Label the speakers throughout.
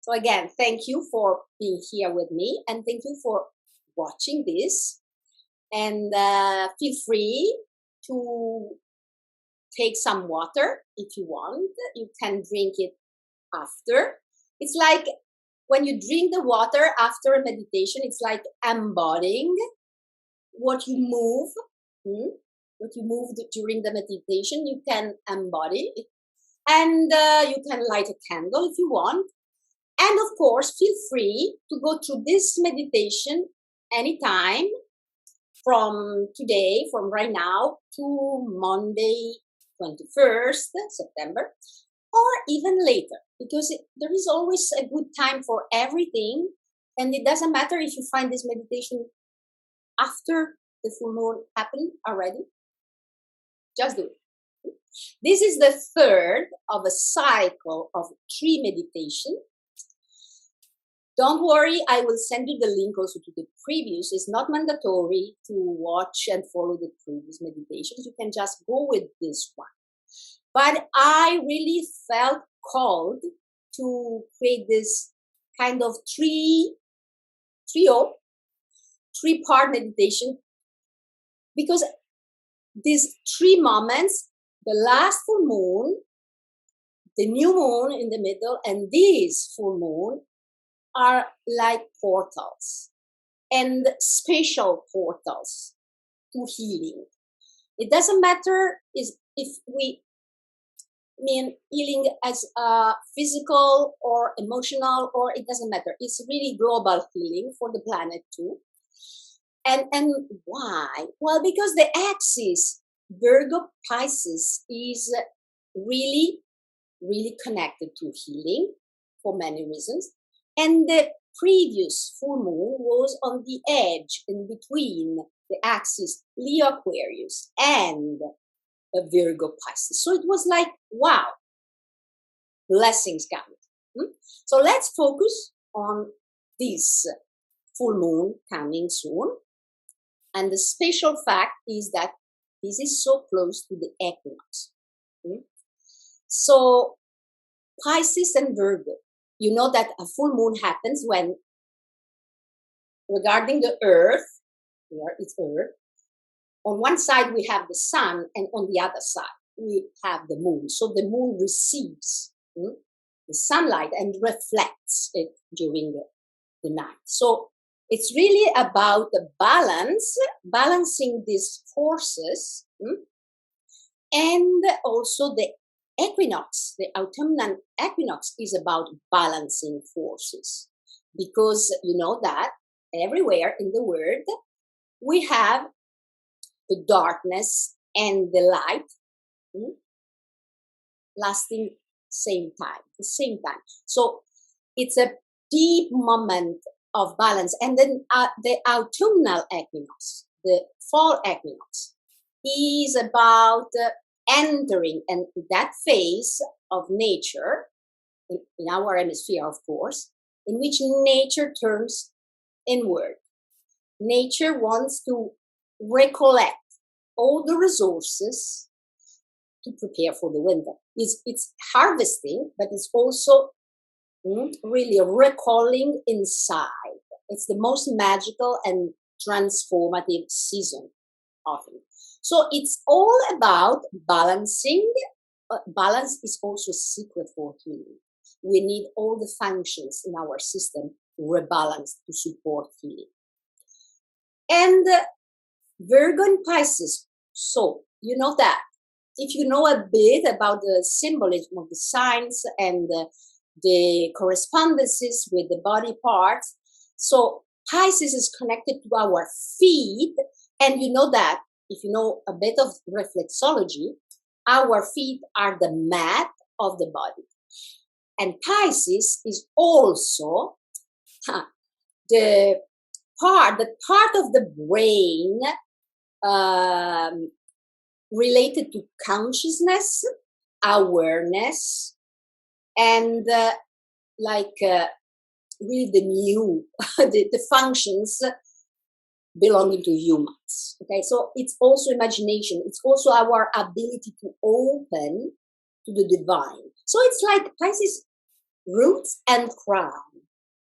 Speaker 1: So again, thank you for being here with me, and thank you for watching this. And feel free to take some water if you want. You can drink it after. It's like when you drink the water after a meditation, it's like embodying what you move. What you moved during the meditation, you can embody it. And you can light a candle if you want. And of course, feel free to go through this meditation anytime from today, from right now to Monday, 21st September, or even later, because there is always a good time for everything. And it doesn't matter if you find this meditation after the full moon happened already, just do it. This is the third of a cycle of 3 meditation. Don't worry, I will send you the link also to the previous. It's not mandatory to watch and follow the previous meditations. You can just go with this one. But I really felt called to create this kind of three-part meditation, because these 3 moments, the last full moon, the new moon in the middle, and this full moon, are like portals, and spatial portals to healing. It doesn't matter if we mean healing as physical or emotional, or it doesn't matter. It's really global healing for the planet too. And why? Well, because the axis Virgo Pisces is really, really connected to healing for many reasons. And the previous full moon was on the edge in between the axis Leo Aquarius and Virgo Pisces. So it was like, wow, blessings coming. So let's focus on this full moon coming soon. And the special fact is that this is so close to the equinox. So Pisces and Virgo, you know that a full moon happens when, regarding the Earth, here it's Earth, on one side we have the sun, and on the other side we have the moon. So the moon receives the sunlight and reflects it during the night. So it's really about the balancing these forces, and also the equinox, the autumnal equinox, is about balancing forces, because you know that everywhere in the world we have the darkness and the light lasting the same time. So it's a deep moment of balance. And then the autumnal equinox, the fall equinox, is about entering and that phase of nature in our hemisphere, of course, in which nature turns inward. Nature wants to recollect all the resources to prepare for the winter. It's harvesting, but it's also really recalling inside. It's the most magical and transformative season often. So it's all about balancing. Balance is also a secret for healing. We need all the functions in our system rebalanced to support healing. And Virgo and Pisces, so you know that. If you know a bit about the symbolism of the signs and the correspondences with the body parts, so Pisces is connected to our feet, and you know that if you know a bit of reflexology, our feet are the mat of the body. And Pisces is also the part of the brain related to consciousness, awareness, and really the new, the functions belonging to humans. Okay, so it's also imagination. It's also our ability to open to the divine. So it's like Pisces roots and crown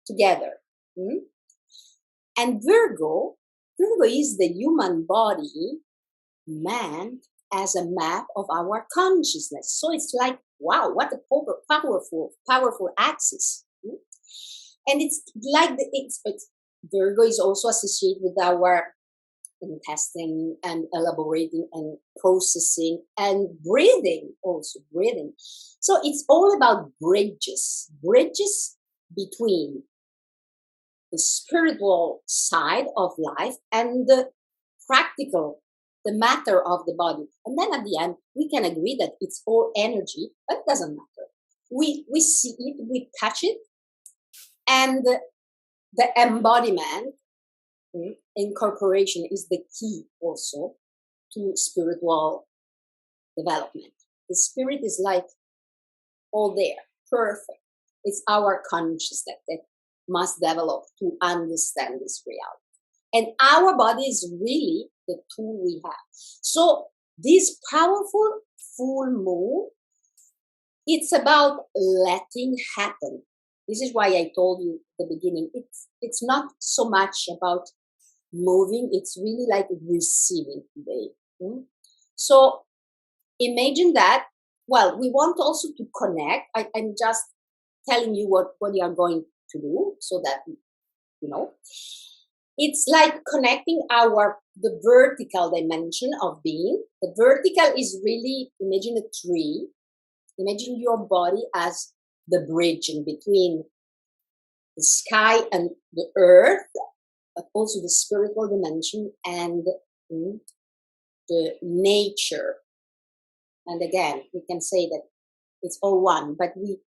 Speaker 1: together. Hmm? And Virgo is the human body meant as a map of our consciousness. So it's like, wow, what a powerful axis. Hmm? And it's like Virgo is also associated with our intestine and elaborating and processing and breathing. So it's all about bridges between the spiritual side of life and the practical, the matter of the body. And then at the end, we can agree that it's all energy, but it doesn't matter. We see it, we touch it, and the embodiment, incorporation is the key also to spiritual development. The spirit is like all there, perfect. It's our consciousness that must develop to understand this reality. And our body is really the tool we have. So this powerful full moon, it's about letting happen. This is why I told you at the beginning, it's not so much about moving, it's really like receiving today. So imagine that. Well, we want also to connect. I'm just telling you what you are going to do so that you know. It's like connecting the vertical dimension of being. The vertical is really, imagine a tree. Imagine your body as the bridge in between the sky and the earth, but also the spiritual dimension and the nature. And again, we can say that it's all one, but we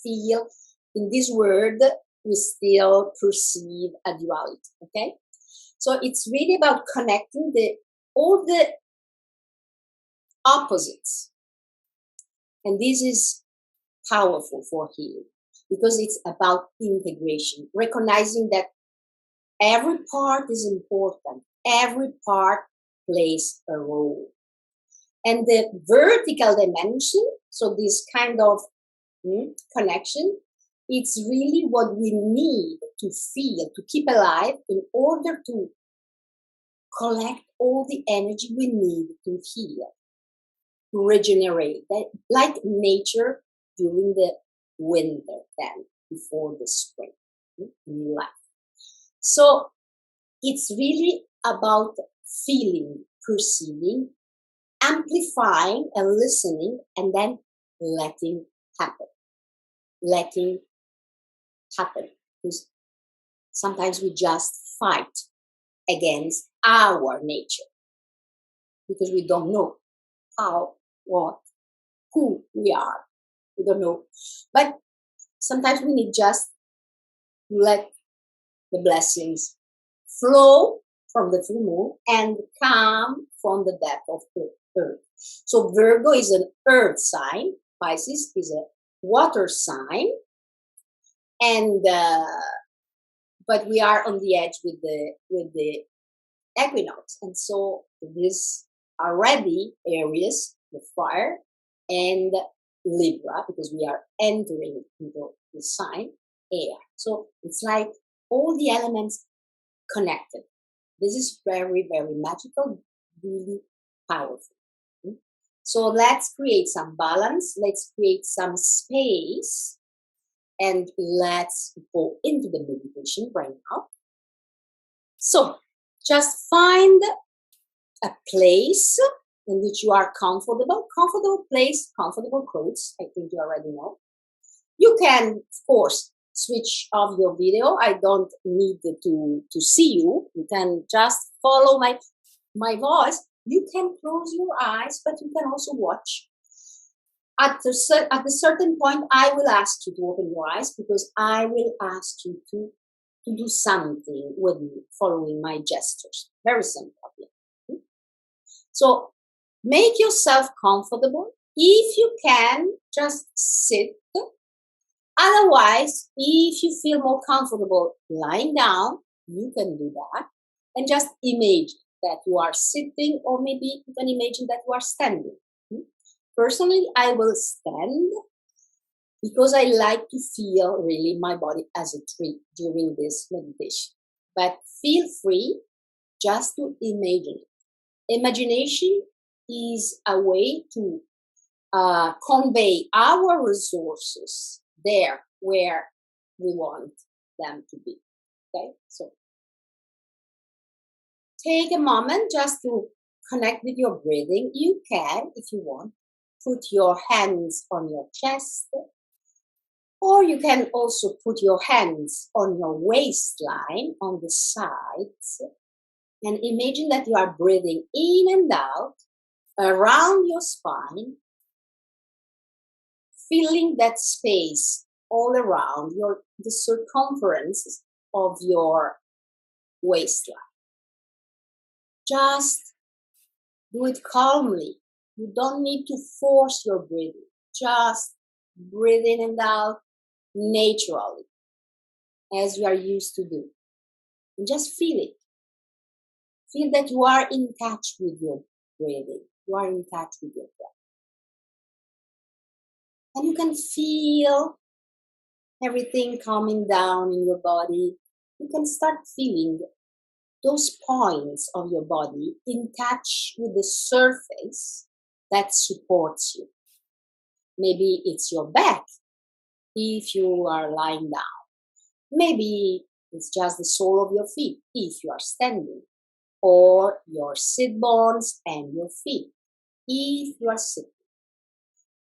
Speaker 1: feel in this word, we still perceive a duality, okay? So it's really about connecting all the opposites. And this is powerful for healing because it's about integration, recognizing that every part is important, every part plays a role. And the vertical dimension, so this kind of connection, it's really what we need to feel, to keep alive in order to collect all the energy we need to heal, to regenerate, like nature during the winter, then before the spring in life. So it's really about feeling, perceiving, amplifying and listening, and then letting happen. Letting happen. Because sometimes we just fight against our nature because we don't know how, what, who we are. We don't know. But sometimes we need just let the blessings flow from the full moon and come from the depth of the earth. So Virgo is an earth sign. Pisces is a water sign. And but we are on the edge with the equinox. And so these are ready Aries, the fire, and Libra, because we are entering into the sign air. So it's like all the elements connected. This is very, very magical, really powerful. So let's create some balance. Let's create some space. And let's go into the meditation right now. So just find a place in which you are comfortable place, comfortable clothes. I think you already know. You can, of course, switch off your video. I don't need to see you. You can just follow my voice. You can close your eyes, but you can also watch. At a certain point, I will ask you to open your eyes because I will ask you to do something with me, following my gestures. Very simple. So make yourself comfortable. If you can, just sit. Otherwise, if you feel more comfortable lying down, you can do that. And just imagine that you are sitting, or maybe you can imagine that you are standing. Personally, I will stand because I like to feel really my body as a tree during this meditation. But feel free just to imagine it. Imagination is a way to convey our resources there where we want them to be. Okay, so take a moment just to connect with your breathing. You can, if you want, put your hands on your chest, or you can also put your hands on your waistline on the sides and imagine that you are breathing in and out around your spine, filling that space all around the circumference of your waistline. Just do it calmly. You don't need to force your breathing. Just breathe in and out naturally, as you are used to do. And just feel it. Feel that you are in touch with your breathing. You are in touch with your breath. And you can feel everything calming down in your body. You can start feeling those points of your body in touch with the surface that supports you. Maybe it's your back if you are lying down. Maybe it's just the sole of your feet if you are standing, or your sit bones and your feet if you are sitting.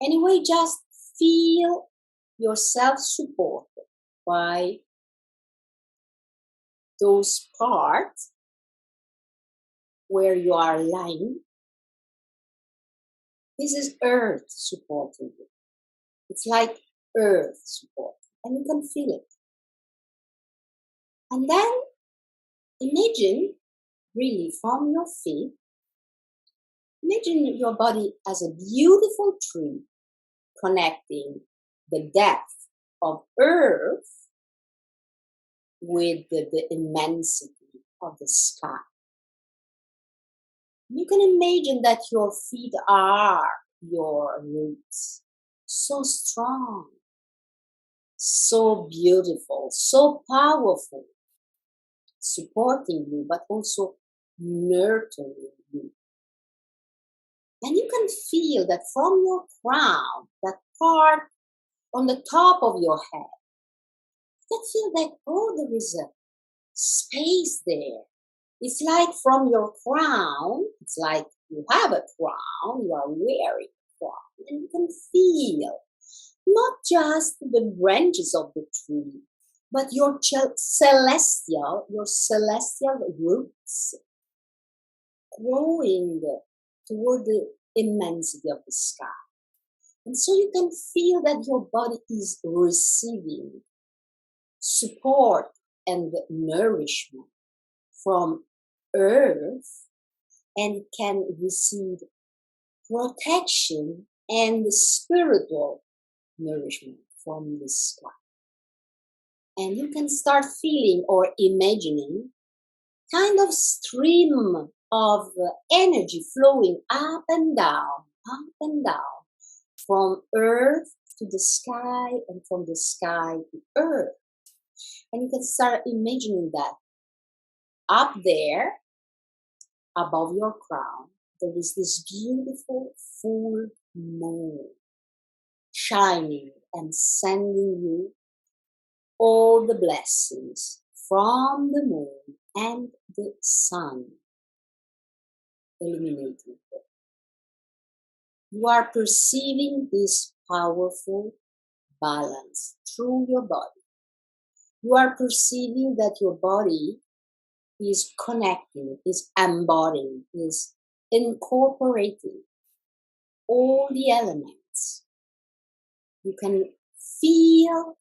Speaker 1: Anyway, just feel yourself supported by those parts where you are lying. This is earth supporting you. It's like earth support, and you can feel it. And then imagine, really from your feet, imagine your body as a beautiful tree connecting the depth of earth with the immensity of the sky. You can imagine that your feet are your roots, so strong, so beautiful, so powerful, supporting you, but also nurturing you. And you can feel that from your crown, that part on the top of your head, you can feel that, oh, there is a space there. It's like from your crown, it's like you have a crown, you are wearing a crown, and you can feel not just the branches of the tree, but your celestial roots growing toward the immensity of the sky. And so you can feel that your body is receiving support and nourishment from earth, and can receive protection and spiritual nourishment from the sky. And you can start feeling or imagining kind of stream of energy flowing up and down from earth to the sky and from the sky to earth. And you can start imagining that up there, above your crown, there is this beautiful full moon shining and sending you all the blessings from the moon and the sun illuminating you. You are perceiving this powerful balance through your body. You are perceiving that your body is connecting, is embodying, is incorporating all the elements. You can feel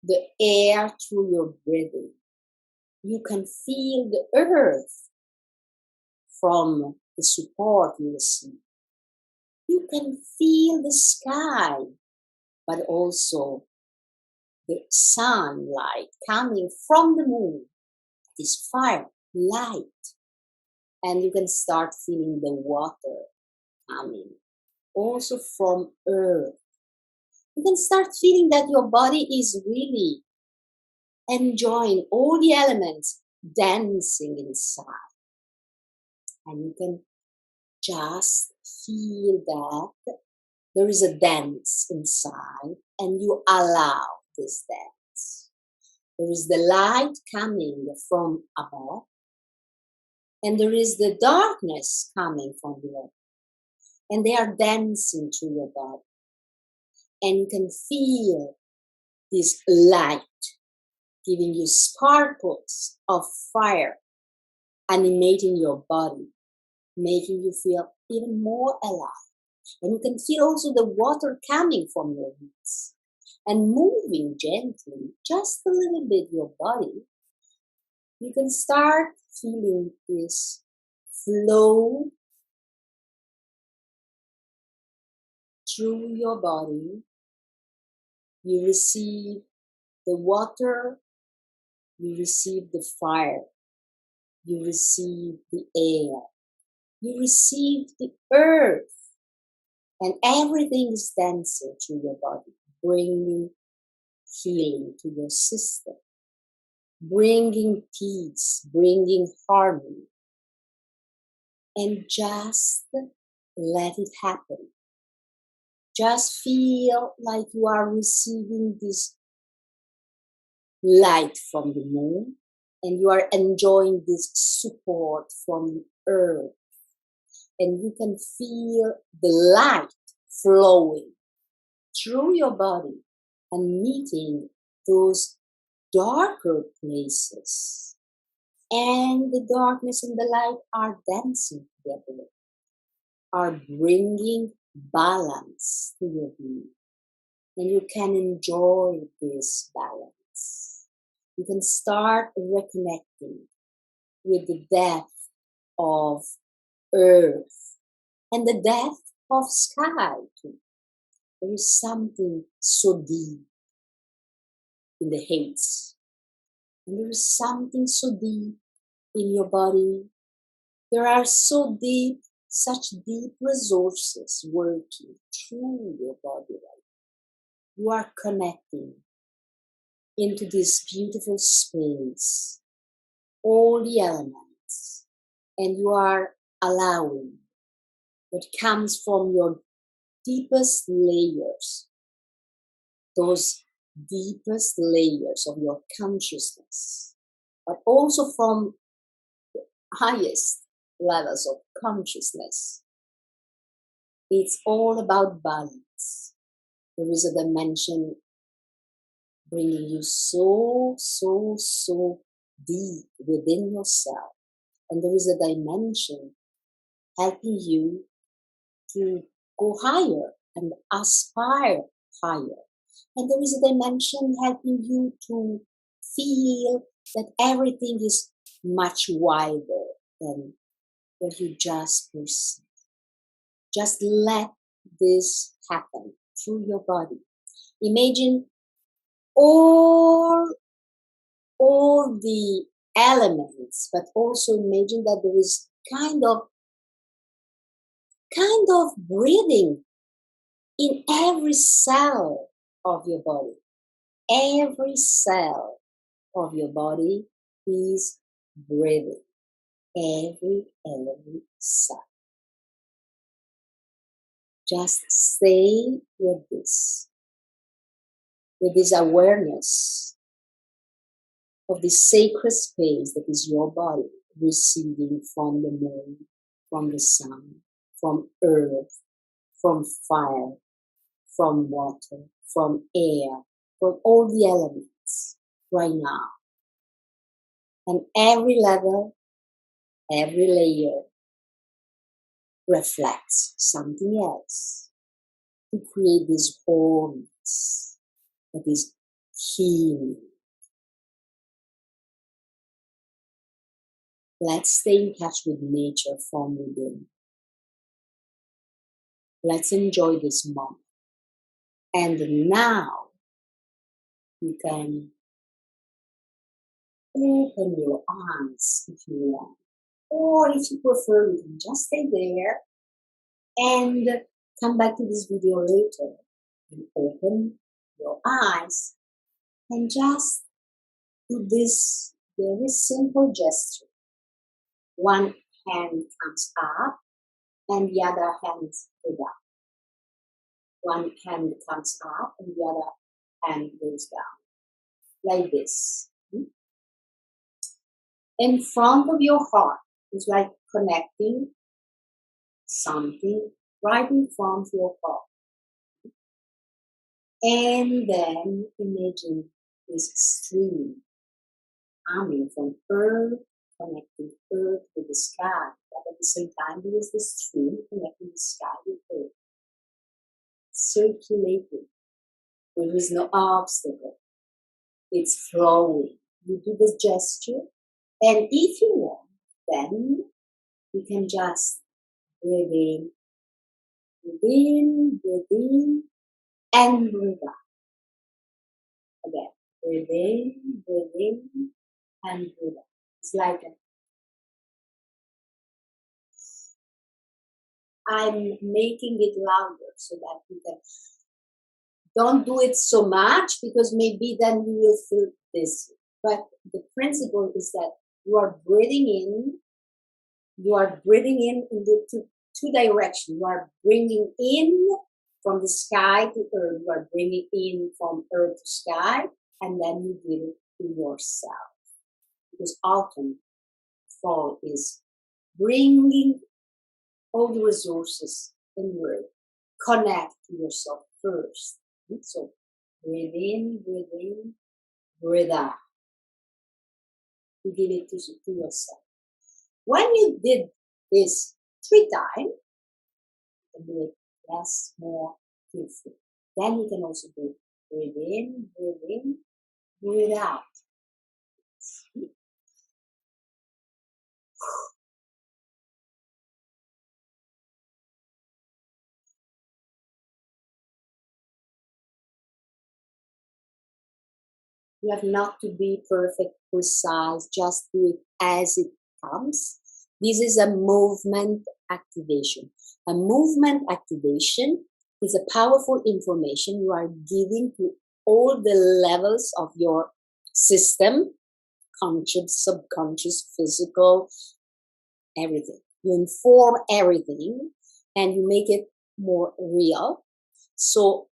Speaker 1: the air through your breathing. You can feel the earth from the support you receive. You can feel the sky, but also the sunlight coming from the moon. This fire, light. And you can start feeling the water coming also from earth. You can start feeling that your body is really enjoying all the elements dancing inside. And you can just feel that there is a dance inside and you allow this dance. There is the light coming from above and there is the darkness coming from below. And they are dancing through your body. And you can feel this light giving you sparkles of fire animating your body, making you feel even more alive. And you can feel also the water coming from your roots and moving gently, just a little bit, your body. You can start feeling this flow through your body. You receive the water, you receive the fire, you receive the air, you receive the earth, and everything is dancing through your body, bringing healing to your system, bringing peace, bringing harmony, and just let it happen. Just feel like you are receiving this light from the moon and you are enjoying this support from the earth. And you can feel the light flowing through your body and meeting those darker places. And the darkness and the light are dancing together, are bringing balance to your being. And you can enjoy this balance. You can start reconnecting with the depth of earth and the depth of sky too. There is something so deep in the heights. And there is something so deep in your body. There are such deep resources working through your body right now. You are connecting into this beautiful space, all the elements, and you are allowing what comes from your deepest layers, those deepest layers of your consciousness, but also from the highest levels of consciousness. It's all about balance. There is a dimension bringing you so deep within yourself. And there is a dimension helping you to go higher and aspire higher. And there is a dimension helping you to feel that everything is much wider than what you just perceive. Just let this happen through your body. Imagine all the elements, but also imagine that there is kind of breathing in every cell of your body. Every cell of your body is breathing. Every cell. Just stay with this awareness of this sacred space that is your body, receiving from the moon, from the sun, from earth, from fire, from water, from air, from all the elements right now. And every level, every layer reflects something else to create this wholeness that is healing. Let's stay in touch with nature from within. Let's enjoy this moment. And now you can open your arms if you want. Or if you prefer, you can just stay there and come back to this video later And open your eyes and just do this very simple gesture. One hand comes up and the other hand goes down. One hand comes up and the other hand goes down. Like this. In front of your heart, it's like connecting something right in front of your heart. And then imagine this stream coming from earth, connecting earth with the sky. But at the same time, there is the stream connecting the sky with earth. Circulating. There is no obstacle. It's flowing. You do this gesture, and if you want, then you can just breathe in, and breathe out. Again, breathe in, and breathe out. It's like I'm making it louder so that you can. Don't do it so much because maybe then you will feel this. But the principle is that you are breathing in. You are breathing in the two directions. You are bringing in from the sky to earth. You are bringing in from earth to sky, and then you give it to yourself. Because autumn, fall is bringing all the resources inward. Connect to yourself first. So breathe in, breathe out. You give it to yourself. When you did this 3 times, you can do it less, more, carefully. Then you can also do breathe in, breathe out. You have not to be perfect, precise, just do it as it comes. This is a movement activation. A movement activation is a powerful information you are giving to all the levels of your system, conscious, subconscious, physical, everything. You inform everything and you make it more real. So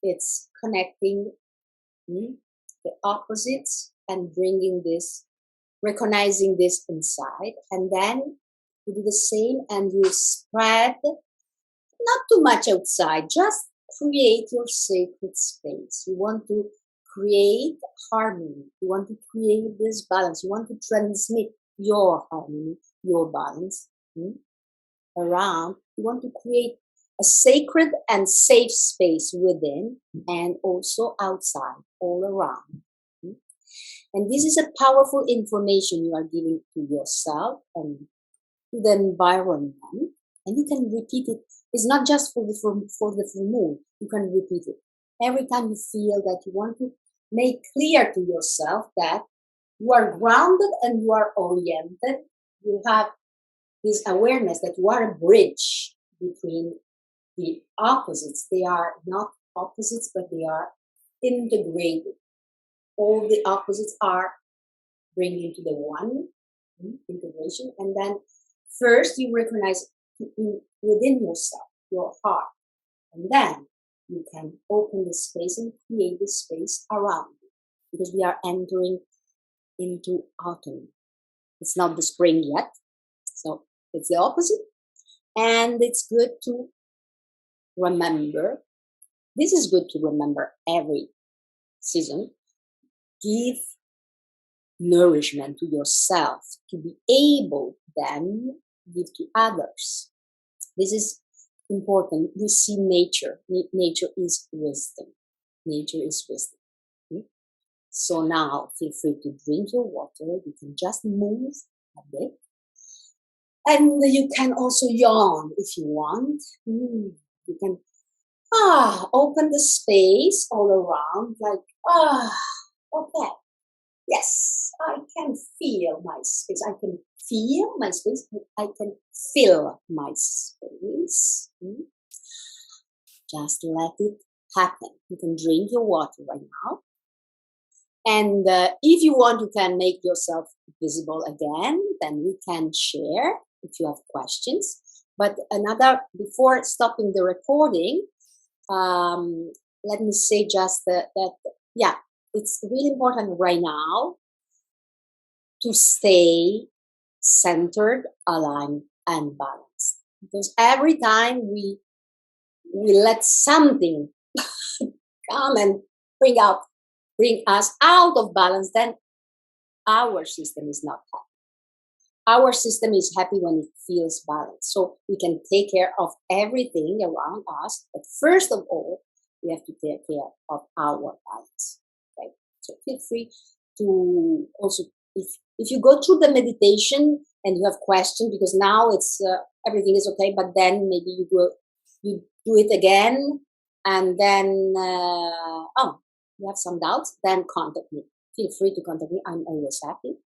Speaker 1: it's connecting the opposites and bringing this, recognizing this inside, and then you do the same and you spread, not too much outside, just create your sacred space. You want to create harmony. You want to create this balance. You want to transmit your harmony, your balance around. You want to create a sacred and safe space within and also outside, all around. And this is a powerful information you are giving to yourself and to the environment. And you can repeat it. It's not just for the full moon. You can repeat it. Every time you feel that you want to make clear to yourself that you are grounded and you are oriented, you have this awareness that you are a bridge between the opposites. They are not opposites, but they are integrated. All the opposites are bringing to the one integration. And then first you recognize within yourself, your heart. And then you can open the space and create the space around you. Because we are entering into autumn. It's not the spring yet. So it's the opposite. And it's good to remember. This is good to remember every season. Give nourishment to yourself to be able then give to others. This is important. We see nature. Nature is wisdom. Nature is wisdom. So now feel free to drink your water. You can just move a bit. And you can also yawn if you want. You can open the space all around like, okay. Yes, I can feel my space. I can feel my space. I can fill my space. Just let it happen. You can drink your water right now. And if you want, you can make yourself visible again. Then we can share if you have questions. But before stopping the recording, let me say just that, yeah, it's really important right now to stay centered, aligned, and balanced. Because every time we let something come and bring us out of balance, then our system is not happy. Our system is happy when it feels balanced. So we can take care of everything around us, but first of all, we have to take care of our balance. Okay? So feel free to also, if you go through the meditation and you have questions, because now it's everything is okay, but then maybe you do it again, and then you have some doubts, then contact me. Feel free to contact me. I'm always happy.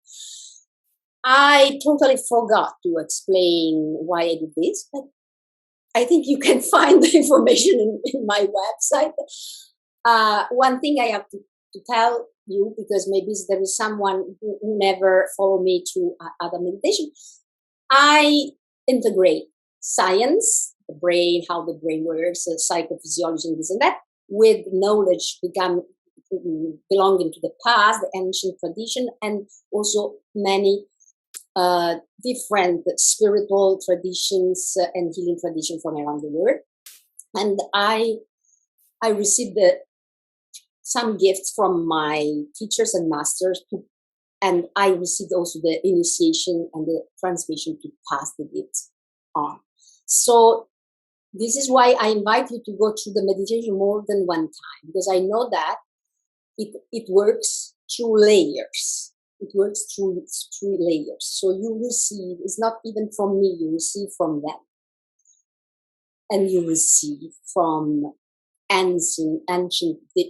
Speaker 1: I totally forgot to explain why I did this, but I think you can find the information in my website. One thing I have to tell you, because maybe there is someone who never followed me to other meditation, I integrate science, the brain, how the brain works, psychophysiology, and this and that, with knowledge belonging to the past, the ancient tradition, and also many different spiritual traditions and healing traditions from around the world. And I received some gifts from my teachers and masters, and I received also the initiation and the transmission to pass the gifts on. So this is why I invite you to go through the meditation more than one time, because I know that it works through layers. It works through layers. So you receive, it's not even from me, you receive from them. And you receive from ancient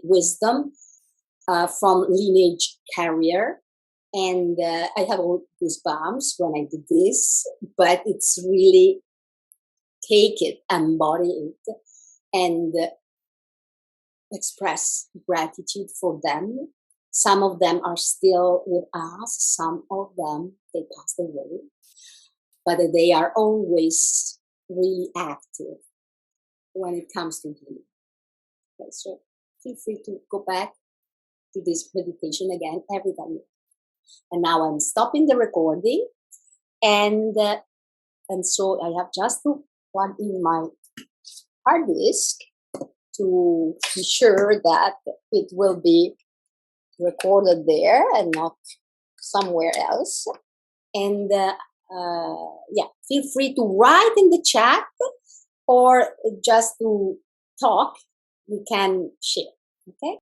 Speaker 1: wisdom, from lineage carrier. And I have all goosebumps when I do this, but it's really take it, embody it, and express gratitude for them. Some of them are still with us, some of them, they passed away, but they are always really active when it comes to healing. Okay, so feel free to go back to this meditation again every time. And now I'm stopping the recording, and so I have just to plug in my hard disk to be sure that it will be recorded there and not somewhere else. And feel free to write in the chat or just to talk. You can share. Okay.